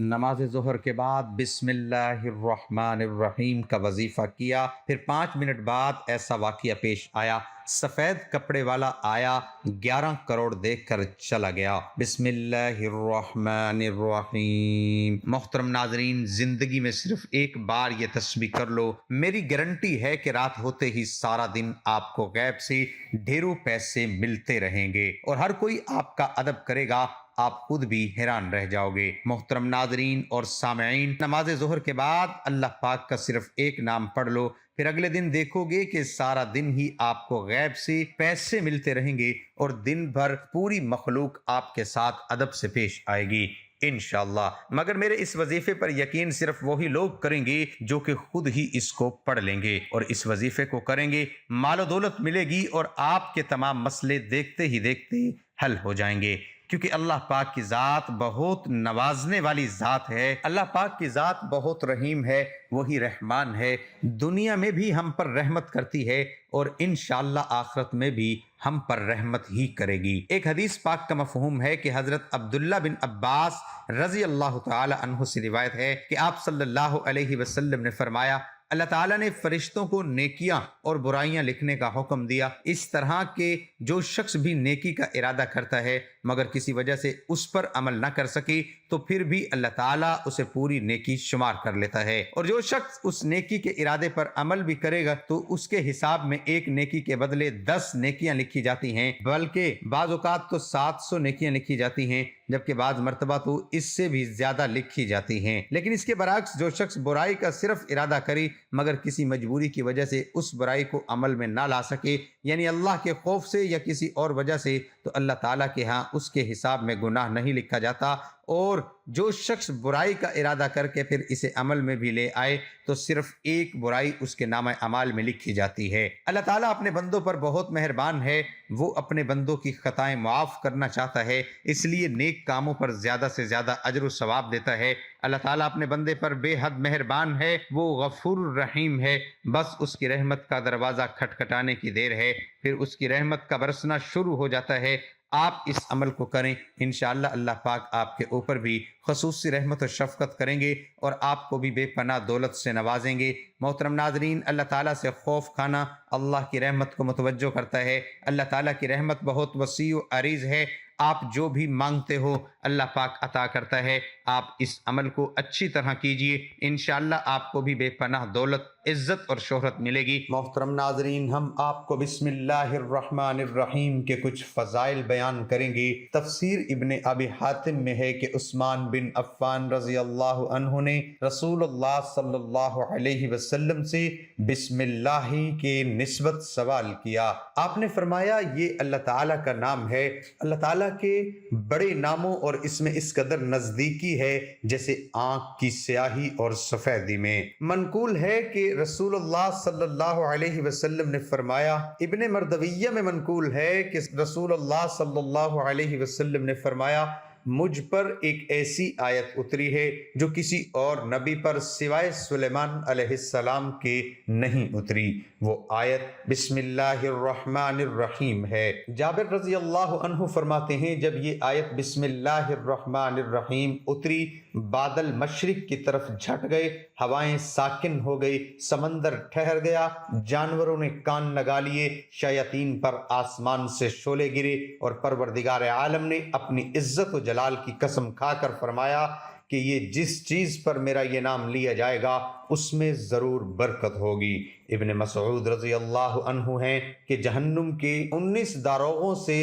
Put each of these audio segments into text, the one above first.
نماز ظہر کے بعد بسم اللہ الرحمن الرحیم کا وظیفہ کیا۔ پھر 5 منٹ بعد ایسا واقعہ پیش آیا، سفید کپڑے والا آیا، 11 کروڑ دیکھ کر چلا گیا۔ بسم اللہ الرحمن الرحیم۔ محترم ناظرین، زندگی میں صرف ایک بار یہ تسبیح کر لو، میری گارنٹی ہے کہ رات ہوتے ہی سارا دن آپ کو غیب سے ڈھیروں پیسے ملتے رہیں گے اور ہر کوئی آپ کا ادب کرے گا، آپ خود بھی حیران رہ جاؤ گے۔ محترم ناظرین اور سامعین، نماز ظہر کے بعد اللہ پاک کا صرف ایک نام پڑھ لو، پھر اگلے دن دیکھو گے کہ سارا دن ہی آپ کو غیب سے پیسے ملتے رہیں گے اور دن بھر پوری مخلوق آپ کے ساتھ ادب سے پیش آئے گی انشاءاللہ۔ مگر میرے اس وظیفے پر یقین صرف وہی لوگ کریں گے جو کہ خود ہی اس کو پڑھ لیں گے اور اس وظیفے کو کریں گے، مال و دولت ملے گی اور آپ کے تمام مسئلے دیکھتے ہی دیکھتے حل ہو جائیں گے، کیونکہ اللہ پاک کی ذات بہت نوازنے والی ذات ہے۔ اللہ پاک کی ذات بہت رحیم ہے، وہی رحمان ہے، دنیا میں بھی ہم پر رحمت کرتی ہے اور انشاءاللہ آخرت میں بھی ہم پر رحمت ہی کرے گی۔ ایک حدیث پاک کا مفہوم ہے کہ حضرت عبداللہ بن عباس رضی اللہ تعالی عنہ سے روایت ہے کہ آپ صلی اللہ علیہ وسلم نے فرمایا، اللہ تعالیٰ نے فرشتوں کو نیکیاں اور برائیاں لکھنے کا حکم دیا، اس طرح کہ جو شخص بھی نیکی کا ارادہ کرتا ہے مگر کسی وجہ سے اس پر عمل نہ کر سکے تو پھر بھی اللہ تعالیٰ اسے پوری نیکی شمار کر لیتا ہے، اور جو شخص اس نیکی کے ارادے پر عمل بھی کرے گا تو اس کے حساب میں ایک نیکی کے بدلے 10 نیکیاں لکھی جاتی ہیں، بلکہ بعض اوقات تو 700 نیکیاں لکھی جاتی ہیں، جبکہ بعض مرتبہ تو اس سے بھی زیادہ لکھی جاتی ہیں۔ لیکن اس کے برعکس جو شخص برائی کا صرف ارادہ کرے مگر کسی مجبوری کی وجہ سے اس برائی کو عمل میں نہ لا سکے، یعنی اللہ کے خوف سے یا کسی اور وجہ سے، تو اللہ تعالیٰ کے ہاں اس کے حساب میں گناہ نہیں لکھا جاتا، اور جو شخص برائی کا ارادہ کر کے پھر اسے عمل میں بھی لے آئے تو صرف ایک برائی اس کے نامہ اعمال میں لکھی جاتی ہے۔ اللہ تعالیٰ اپنے بندوں پر بہت مہربان ہے، وہ اپنے بندوں کی خطائیں معاف کرنا چاہتا ہے، اس لیے نیک کاموں پر زیادہ سے زیادہ اجر و ثواب دیتا ہے۔ اللہ تعالیٰ اپنے بندے پر بے حد مہربان ہے، وہ غفور الرحیم ہے، بس اس کی رحمت کا دروازہ کھٹکھٹانے کی دیر ہے، پھر اس کی رحمت کا برسنا شروع ہو جاتا ہے۔ آپ اس عمل کو کریں، انشاءاللہ اللہ پاک آپ کے اوپر بھی خصوصی رحمت و شفقت کریں گے اور آپ کو بھی بے پناہ دولت سے نوازیں گے۔ محترم ناظرین، اللہ تعالیٰ سے خوف کھانا اللہ کی رحمت کو متوجہ کرتا ہے۔ اللہ تعالیٰ کی رحمت بہت وسیع و عریض ہے، آپ جو بھی مانگتے ہو اللہ پاک عطا کرتا ہے۔ آپ اس عمل کو اچھی طرح کیجئے، انشاءاللہ آپ کو بھی بے پناہ دولت، عزت اور شہرت ملے گی۔ محترم ناظرین، ہم آپ کو بسم اللہ الرحمن الرحیم کے کچھ فضائل بیان کریں گے۔ تفسیر ابن ابی حاتم میں ہے کہ عثمان بن عفان رضی اللہ عنہ نے رسول اللہ صلی اللہ علیہ وسلم سے بسم اللہ کے نسبت سوال کیا۔ آپ نے فرمایا، یہ اللہ تعالیٰ کا نام ہے، اللہ تعالیٰ کے بڑے ناموں اور اس میں اس قدر نزدیکی ہے جیسے آنکھ کی سیاہی اور سفیدی میں۔ منقول ہے کہ رسول اللہ صلی اللہ علیہ وسلم نے فرمایا، ابن مردویہ میں منقول ہے کہ رسول اللہ صلی اللہ علیہ وسلم نے فرمایا، مجھ پر ایک ایسی آیت اتری ہے جو کسی اور نبی پر سوائے سلیمان علیہ السلام کے نہیں اتری، وہ آیت بسم اللہ الرحمن الرحیم ہے۔ جابر رضی اللہ عنہ فرماتے ہیں، جب یہ آیت بسم اللہ الرحمن الرحیم اتری، بادل مشرق کی طرف جھٹ گئے، ہوائیں ساکن ہو گئی، سمندر ٹھہر گیا، جانوروں نے کان لگا لیے، شیاطین پر آسمان سے شعلے گرے، اور پروردگار عالم نے اپنی عزت و جلال کی قسم کھا کر فرمایا کہ یہ جس چیز پر میرا یہ نام لیا جائے گا اس میں ضرور برکت ہوگی۔ ابن مسعود رضی اللہ عنہ ہیں کہ جہنم کے 19 داروغوں سے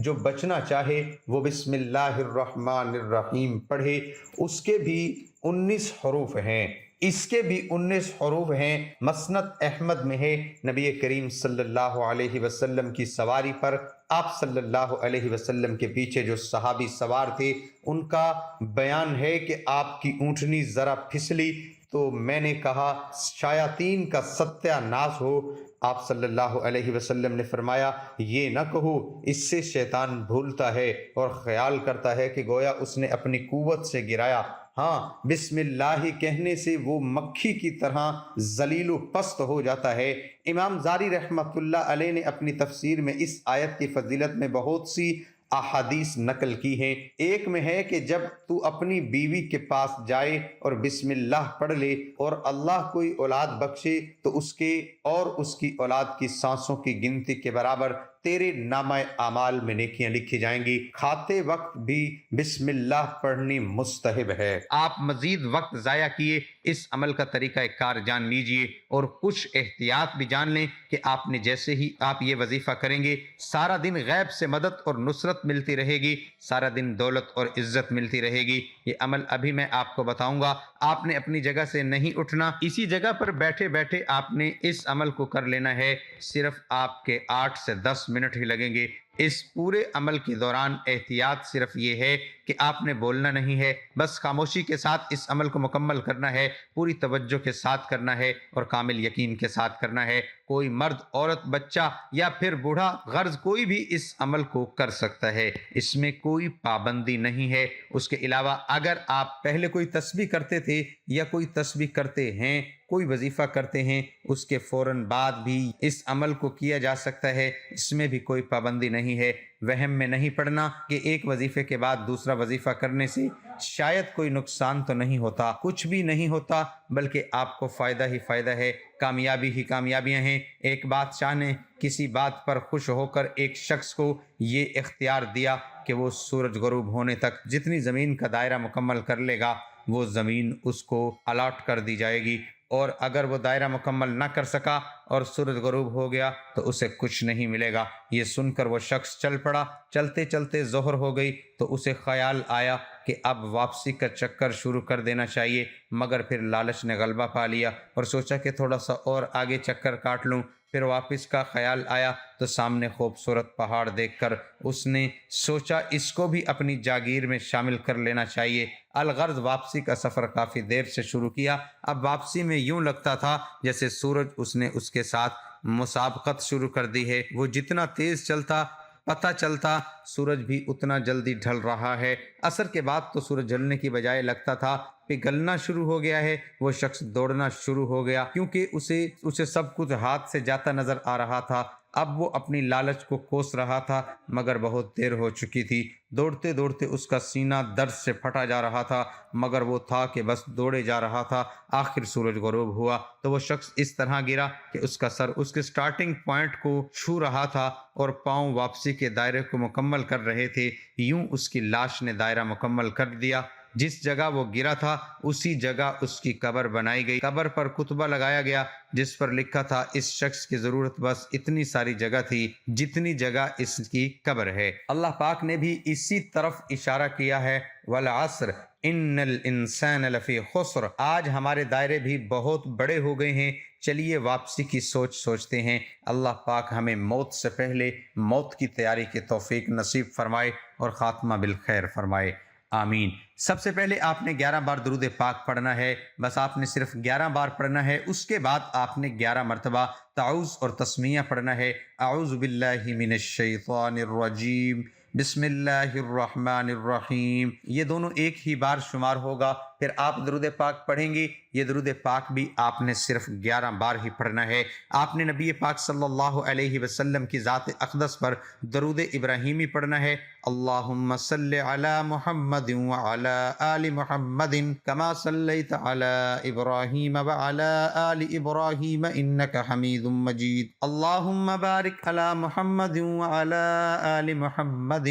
جو بچنا چاہے وہ بسم اللہ الرحمن الرحیم پڑھے، اس کے بھی 19 حروف ہیں، اس کے بھی 19 حروف ہیں۔ مسند احمد میں ہے، نبی کریم صلی اللہ علیہ وسلم کی سواری پر آپ صلی اللہ علیہ وسلم کے پیچھے جو صحابی سوار تھے ان کا بیان ہے کہ آپ کی اونٹنی ذرا پھسلی تو میں نے کہا شیاطین کا ستیہ ناش ہو۔ آپ صلی اللہ علیہ وسلم نے فرمایا، یہ نہ کہو، اس سے شیطان بھولتا ہے اور خیال کرتا ہے کہ گویا اس نے اپنی قوت سے گرایا، ہاں بسم اللہ کہنے سے وہ مکھی کی طرح ذلیل و پست ہو جاتا ہے۔ امام زاری رحمۃ اللہ علیہ نے اپنی تفسیر میں اس آیت کی فضیلت میں بہت سی احادیث نقل کی ہیں۔ ایک میں ہے کہ جب تو اپنی بیوی کے پاس جائے اور بسم اللہ پڑھ لے اور اللہ کوئی اولاد بخشے تو اس کے اور اس کی اولاد کی سانسوں کی گنتی کے برابر تیرے نامہ اعمال میں نیکیاں لکھی جائیں گی۔ کھاتے وقت بھی بسم اللہ پڑھنی مستحب ہے۔ آپ مزید وقت ضائع کیے اس عمل کا طریقہ کار جان لیجئے اور کچھ احتیاط بھی جان لیں کہ آپ نے جیسے ہی آپ یہ وظیفہ کریں گے سارا دن غیب سے مدد اور نصرت ملتی رہے گی، سارا دن دولت اور عزت ملتی رہے گی۔ یہ عمل ابھی میں آپ کو بتاؤں گا، آپ نے اپنی جگہ سے نہیں اٹھنا، اسی جگہ پر بیٹھے بیٹھے آپ نے اس عمل کو کر لینا ہے۔ صرف آپ کے 8 سے 10 منٹ ہی لگیں گے۔ اس پورے عمل کے دوران احتیاط صرف یہ ہے کہ آپ نے بولنا نہیں ہے، بس خاموشی کے ساتھ اس عمل کو مکمل کرنا ہے، پوری توجہ کے ساتھ کرنا ہے اور کامل یقین کے ساتھ کرنا ہے۔ کوئی مرد، عورت، بچہ یا پھر بوڑھا، غرض کوئی بھی اس عمل کو کر سکتا ہے، اس میں کوئی پابندی نہیں ہے۔ اس کے علاوہ اگر آپ پہلے کوئی تسبیح کرتے تھے یا کوئی تسبیح کرتے ہیں، کوئی وظیفہ کرتے ہیں، اس کے فوراً بعد بھی اس عمل کو کیا جا سکتا ہے، اس میں بھی کوئی پابندی نہیں ہے۔ وہم میں نہیں پڑنا کہ ایک وظیفے کے بعد دوسرا وظیفہ کرنے سے شاید کوئی نقصان تو نہیں ہوتا، کچھ بھی نہیں ہوتا، بلکہ آپ کو فائدہ ہی فائدہ ہے، کامیابی ہی کامیابیاں ہیں۔ ایک بادشاہ نے کسی بات پر خوش ہو کر ایک شخص کو یہ اختیار دیا کہ وہ سورج غروب ہونے تک جتنی زمین کا دائرہ مکمل کر لے گا وہ زمین اس کو الاٹ کر دی جائے گی، اور اگر وہ دائرہ مکمل نہ کر سکا اور سورج غروب ہو گیا تو اسے کچھ نہیں ملے گا۔ یہ سن کر وہ شخص چل پڑا، چلتے چلتے ظہر ہو گئی تو اسے خیال آیا کہ اب واپسی کا چکر شروع کر دینا چاہیے، مگر پھر لالچ نے غلبہ پا لیا اور سوچا کہ تھوڑا سا اور آگے چکر کاٹ لوں۔ پھر واپس کا خیال آیا تو سامنے خوبصورت پہاڑ دیکھ کر اس نے سوچا اس کو بھی اپنی جاگیر میں شامل کر لینا چاہیے۔ الغرض واپسی کا سفر کافی دیر سے شروع کیا۔ اب واپسی میں یوں لگتا تھا جیسے سورج اس نے اس کے ساتھ مسابقت شروع کر دی ہے، وہ جتنا تیز چلتا پتہ چلتا سورج بھی اتنا جلدی ڈھل رہا ہے۔ عصر کے بعد تو سورج ڈھلنے کی بجائے لگتا تھا پگھلنا شروع ہو گیا ہے۔ وہ شخص دوڑنا شروع ہو گیا کیونکہ اسے سب کچھ ہاتھ سے جاتا نظر آ رہا تھا۔ اب وہ اپنی لالچ کو کوس رہا تھا مگر بہت دیر ہو چکی تھی۔ دوڑتے دوڑتے اس کا سینہ درد سے پھٹا جا رہا تھا مگر وہ تھا کہ بس دوڑے جا رہا تھا۔ آخر سورج غروب ہوا تو وہ شخص اس طرح گرا کہ اس کا سر اس کے سٹارٹنگ پوائنٹ کو چھو رہا تھا اور پاؤں واپسی کے دائرے کو مکمل کر رہے تھے۔ یوں اس کی لاش نے دائرہ مکمل کر دیا۔ جس جگہ وہ گرا تھا اسی جگہ اس کی قبر بنائی گئی۔ قبر پر کتبہ لگایا گیا جس پر لکھا تھا اس شخص کی ضرورت بس اتنی ساری جگہ تھی جتنی جگہ اس کی قبر ہے۔ اللہ پاک نے بھی اسی طرف اشارہ کیا ہے، والعصر ان الانسان لفی خسر۔ آج ہمارے دائرے بھی بہت بڑے ہو گئے ہیں، چلیے واپسی کی سوچتے ہیں۔ اللہ پاک ہمیں موت سے پہلے موت کی تیاری کی توفیق نصیب فرمائے اور خاتمہ بالخیر فرمائے، آمین۔ سب سے پہلے آپ نے 11 بار درود پاک پڑھنا ہے، بس آپ نے صرف 11 بار پڑھنا ہے۔ اس کے بعد آپ نے 11 مرتبہ تعوذ اور تسمیہ پڑھنا ہے۔ اعوذ باللہ من الشیطان الرجیم، بسم اللہ الرحمن الرحیم، یہ دونوں ایک ہی بار شمار ہوگا۔ پھر آپ درود پاک پڑھیں گے، یہ درود پاک بھی آپ نے صرف 11 بار ہی پڑھنا ہے۔ آپ نے نبی پاک صلی اللہ علیہ وسلم کی ذات اقدس پر درود ابراہیمی پڑھنا ہے۔ اللہم صلی علی محمد وعلی آل محمد کما صلیت علی ابراہیم وعلی آل ابراہیم انک حمید مجید۔ اللہم بارک علی محمد وعلی آل محمد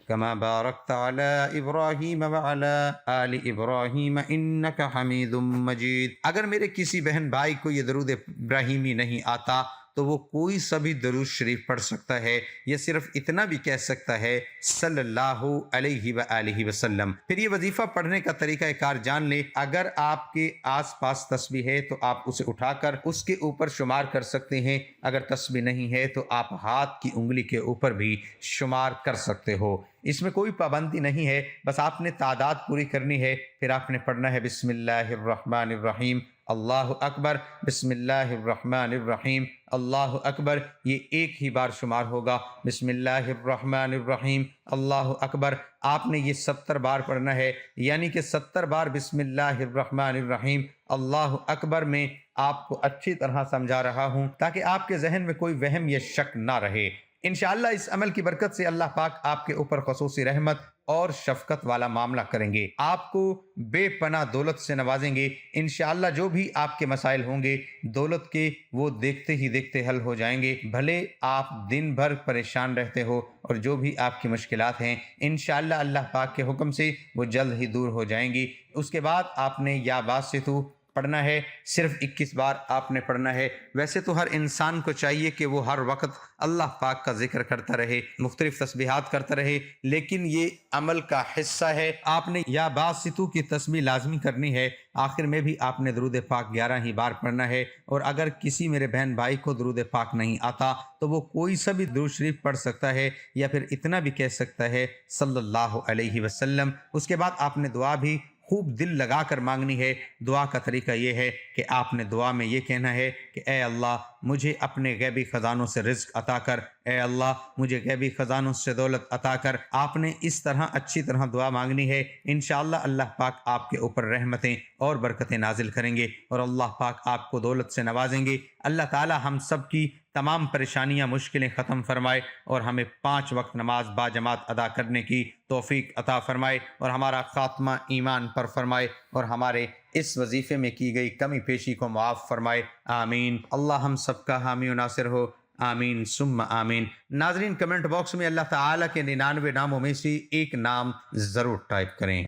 کما بارکت علی ابراہیم وعلی آل ابراہیم انک حمید مجید۔ اگر میرے کسی بہن بھائی کو یہ درود ابراہیمی نہیں آتا تو وہ کوئی سا بھی درود شریف پڑھ سکتا ہے، یا صرف اتنا بھی کہہ سکتا ہے صلی اللہ علیہ وآلہ وسلم۔ پھر یہ وظیفہ پڑھنے کا طریقہ کار جان لیں۔ اگر آپ کے آس پاس تسبیح ہے تو آپ اسے اٹھا کر اس کے اوپر شمار کر سکتے ہیں، اگر تسبیح نہیں ہے تو آپ ہاتھ کی انگلی کے اوپر بھی شمار کر سکتے ہو۔ اس میں کوئی پابندی نہیں ہے، بس آپ نے تعداد پوری کرنی ہے۔ پھر آپ نے پڑھنا ہے بسم اللہ الرحمن الرحیم، اللہ اکبر، بسم اللہ الرحمن الرحیم، اللہ اکبر، یہ ایک ہی بار شمار ہوگا۔ بسم اللہ الرحمن الرحیم، اللہ اکبر آپ نے یہ 70 بار پڑھنا ہے، یعنی کہ 70 بار بسم اللہ الرحمن الرحیم اللہ اکبر میں آپ کو اچھی طرح سمجھا رہا ہوں تاکہ آپ کے ذہن میں کوئی وہم یا شک نہ رہے۔ انشاءاللہ اس عمل کی برکت سے اللہ پاک آپ کے اوپر خصوصی رحمت اور شفقت والا معاملہ کریں گے، آپ کو بے پناہ دولت سے نوازیں گے۔ انشاءاللہ جو بھی آپ کے مسائل ہوں گے دولت کے، وہ دیکھتے ہی دیکھتے حل ہو جائیں گے، بھلے آپ دن بھر پریشان رہتے ہو، اور جو بھی آپ کی مشکلات ہیں انشاءاللہ اللہ پاک کے حکم سے وہ جلد ہی دور ہو جائیں گی۔ اس کے بعد آپ نے یا باسطو پڑھنا ہے، صرف 21 بار آپ نے پڑھنا ہے۔ ویسے تو ہر انسان کو چاہیے کہ وہ ہر وقت اللہ پاک کا ذکر کرتا رہے، مختلف تسبیحات کرتا رہے، لیکن یہ عمل کا حصہ ہے، آپ نے یا باسطو کی تسبیح لازمی کرنی ہے۔ آخر میں بھی آپ نے درود پاک 11 ہی بار پڑھنا ہے، اور اگر کسی میرے بہن بھائی کو درود پاک نہیں آتا تو وہ کوئی سا بھی درود شریف پڑھ سکتا ہے، یا پھر اتنا بھی کہہ سکتا ہے صلی اللہ علیہ وسلم۔ اس کے بعد آپ نے دعا بھی خوب دل لگا کر مانگنی ہے۔ دعا کا طریقہ یہ ہے کہ آپ نے دعا میں یہ کہنا ہے کہ اے اللہ مجھے اپنے غیبی خزانوں سے رزق عطا کر، اے اللہ مجھے غیبی خزانوں سے دولت عطا کر۔ آپ نے اس طرح اچھی طرح دعا مانگنی ہے، انشاءاللہ اللہ پاک آپ کے اوپر رحمتیں اور برکتیں نازل کریں گے، اور اللہ پاک آپ کو دولت سے نوازیں گے۔ اللہ تعالی ہم سب کی تمام پریشانیاں مشکلیں ختم فرمائے، اور ہمیں 5 وقت نماز با جماعت ادا کرنے کی توفیق عطا فرمائے، اور ہمارا خاتمہ ایمان پر فرمائے، اور ہمارے اس وظیفے میں کی گئی کمی پیشی کو معاف فرمائے، آمین۔ اللہ ہم سب کا حامی و ناصر ہو، آمین ثم آمین۔ ناظرین کمنٹ باکس میں اللہ تعالیٰ کے 99 ناموں میں سے ایک نام ضرور ٹائپ کریں۔